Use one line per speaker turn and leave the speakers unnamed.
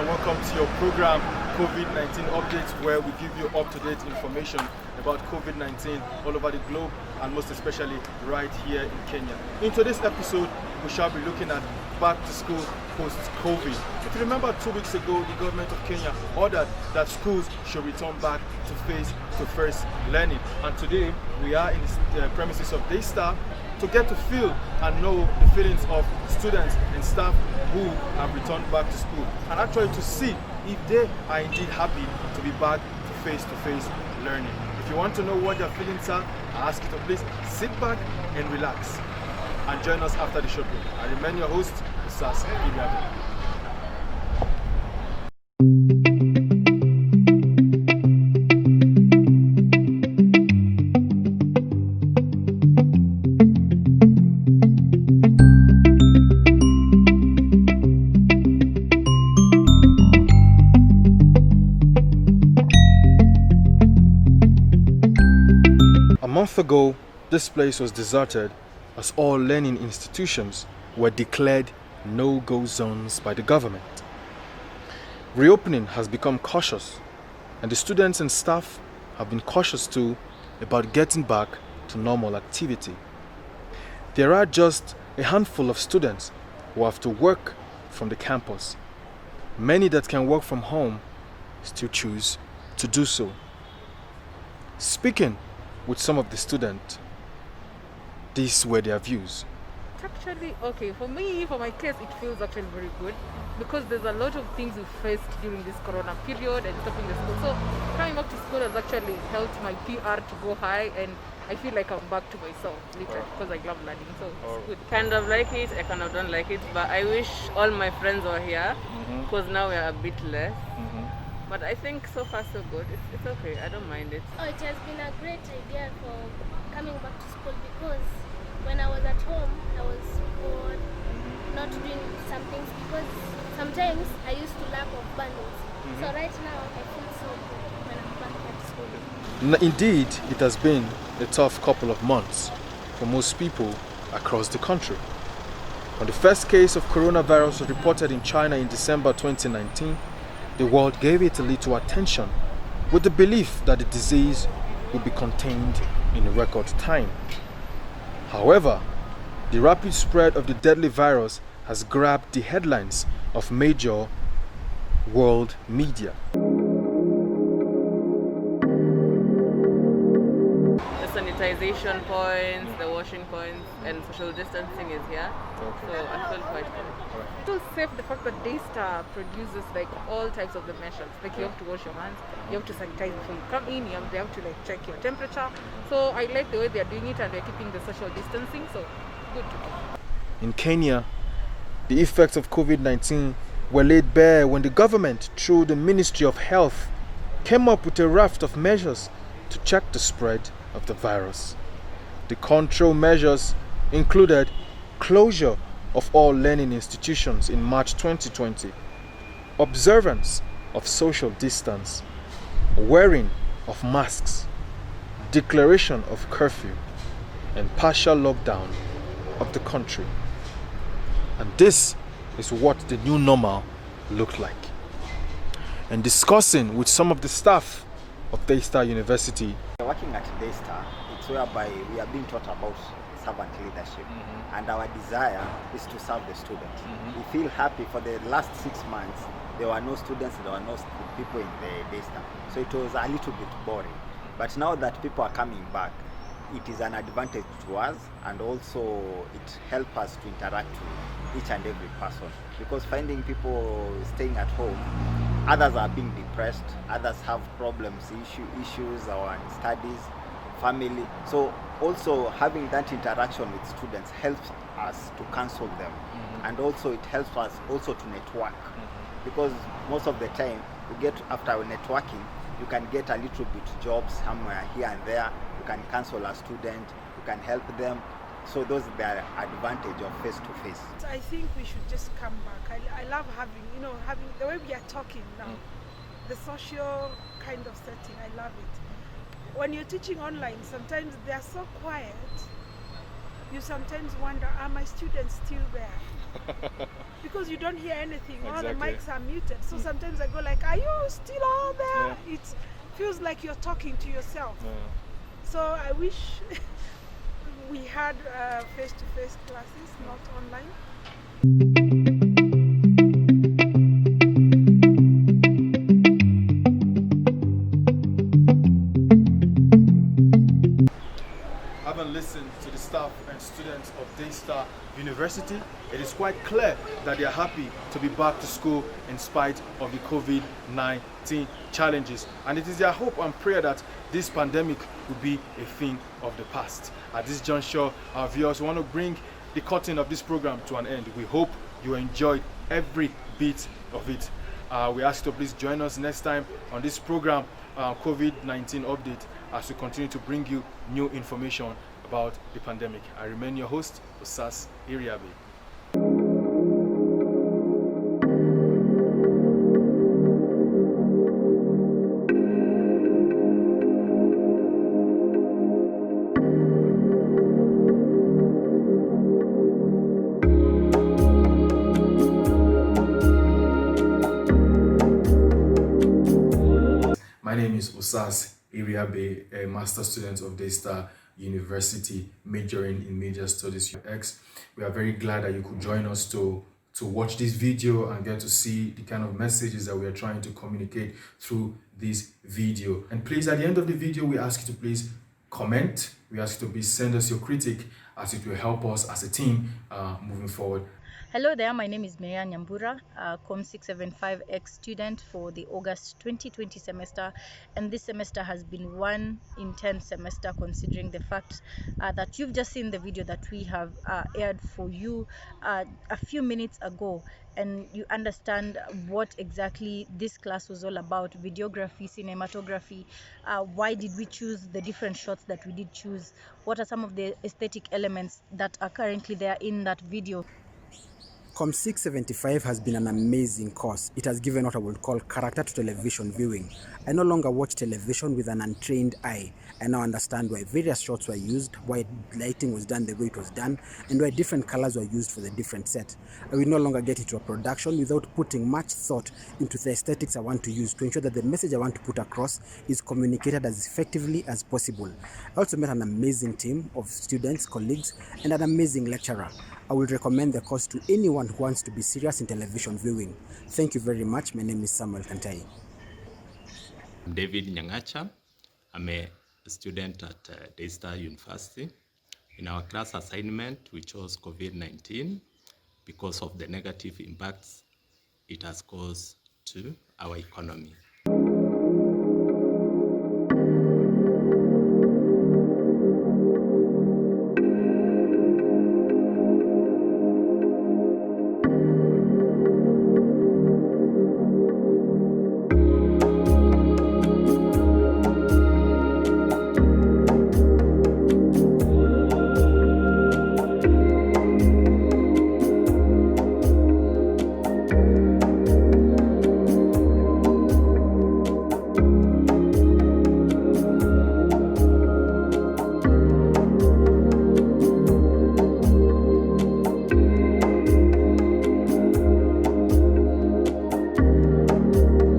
and welcome to your program COVID-19 Updates, where we give you up-to-date information about COVID-19 all over the globe and most especially right here in Kenya. In today's episode, we shall be looking at back to school post-COVID. If you remember 2 weeks ago, the government of Kenya ordered that schools should return back to face-to-face learning. And today, we are in the premises of Daystar to get to feel and know the feelings of students and staff who have returned back to school, and actually to see if they are indeed happy to be back to face-to-face learning. If you want to know what their feelings are, I ask you to please sit back and relax and join us after the show. I remain your host, Sas Ibiabe. A month ago, this place was deserted as all learning institutions were declared no-go zones by the government. Reopening has become cautious, and the students and staff have been cautious too about getting back to normal activity. There are just a handful of students who have to work from the campus. Many that can work from home still choose to do so. Speaking with some of the students, these were their views.
It's actually okay. For me, for my case, it feels actually very good because there's a lot of things we faced during this corona period and stopping the school. So coming back to school has actually helped my PR to go high, and I feel like I'm back to myself literally because I love learning. So it's good.
Kind of like it, I kind of don't like it, but I wish all my friends were here because now we are a bit less. But I think so far so good. It's okay. I don't mind it.
Oh, it has been a great idea for coming back to school because when I was at home, I was bored, not doing some things because sometimes I used to lack of bundles. So right now, I feel so good when I'm back at school.
Indeed, it has been a tough couple of months for most people across the country. When the first case of coronavirus was reported in China in December 2019, the world gave it a little attention with the belief that the disease would be contained in a record time. However, the rapid spread of the deadly virus has grabbed the headlines of major world media.
The sanitization points, the washing points, and social distancing is here. So I feel quite good.
To save the fact that Daystar produces like all types of the measures. Like you have to wash your hands, you have to sanitize before you come in, you have to like check your temperature. So I like the way they are doing it, and they're keeping the social distancing. So good.
In Kenya, the effects of COVID-19 were laid bare when the government, through the Ministry of Health, came up with a raft of measures to check the spread of the virus. The control measures included closure of all learning institutions in March 2020, observance of social distance, wearing of masks, declaration of curfew, and partial lockdown of the country. And this is what the new normal looked like. And discussing with some of the staff of Daystar University.
Working at Daystar, it's whereby we are being taught about servant leadership, and our desire is to serve the students. We feel happy. For the last 6 months, there were no students, there were no people in the Daystar, so it was a little bit boring. But now that people are coming back, it is an advantage to us, and also it helps us to interact with each and every person, because finding people staying at home, others are being depressed, others have problems, issues or studies, family. So also having that interaction with students helps us to counsel them, and also it helps us also to network, because most of the time you get, after networking, you can get a little bit jobs somewhere here and there. You can counsel a student, you can help them. So those are the advantage of face-to-face.
I think we should just come back. I love having the way we are talking now, the social kind of setting. I love it. When you're teaching online, sometimes they are so quiet. you sometimes wonder, are my students still there? Because you don't hear anything, all the
Exactly.
mics are muted. So sometimes I go like, are you still all there?
Yeah.
It feels like you're talking to yourself.
Yeah.
So I wish we had face-to-face classes, not online.
Having listened to the staff and students of Daystar University, it is quite clear that they are happy to be back to school in spite of the COVID-19 challenges. And it is their hope and prayer that this pandemic will be a thing of the past. At this juncture, our viewers want to bring the curtain of this program to an end. We hope you enjoyed every bit of it. We ask you to please join us next time on this program, COVID-19 update, as we continue to bring you new information about the pandemic. I remain your host, Osas Iriabe. My name is Osas Iriabe, a master student of Daystar University, majoring in Media Studies UX. We are very glad that you could join us to watch this video and get to see the kind of messages that we are trying to communicate through this video. And please, at the end of the video, we ask you to please comment. We ask you to please send us your critique, as it will help us as a team moving forward.
Hello there, my name is Meya Nyambura, a COM 675X student for the August 2020 semester, and this semester has been one intense semester, considering the fact that you've just seen the video that we have aired for you a few minutes ago, and you understand what exactly this class was all about: videography, cinematography. Why did we choose the different shots that we did choose? What are some of the aesthetic elements that are currently there in that video?
COM 675 has been an amazing course. It has given what I would call character to television viewing. I no longer watch television with an untrained eye. I now understand why various shots were used, why lighting was done the way it was done, and why different colors were used for the different set. I will no longer get into a production without putting much thought into the aesthetics I want to use to ensure that the message I want to put across is communicated as effectively as possible. I also met an amazing team of students, colleagues, and an amazing lecturer. I will recommend the course to anyone who wants to be serious in television viewing. Thank you very much. My name is Samuel Kantai.
I'm David Nyangacha. I'm a student at Daystar University. In our class assignment, we chose COVID-19 because of the negative impacts it has caused to our economy.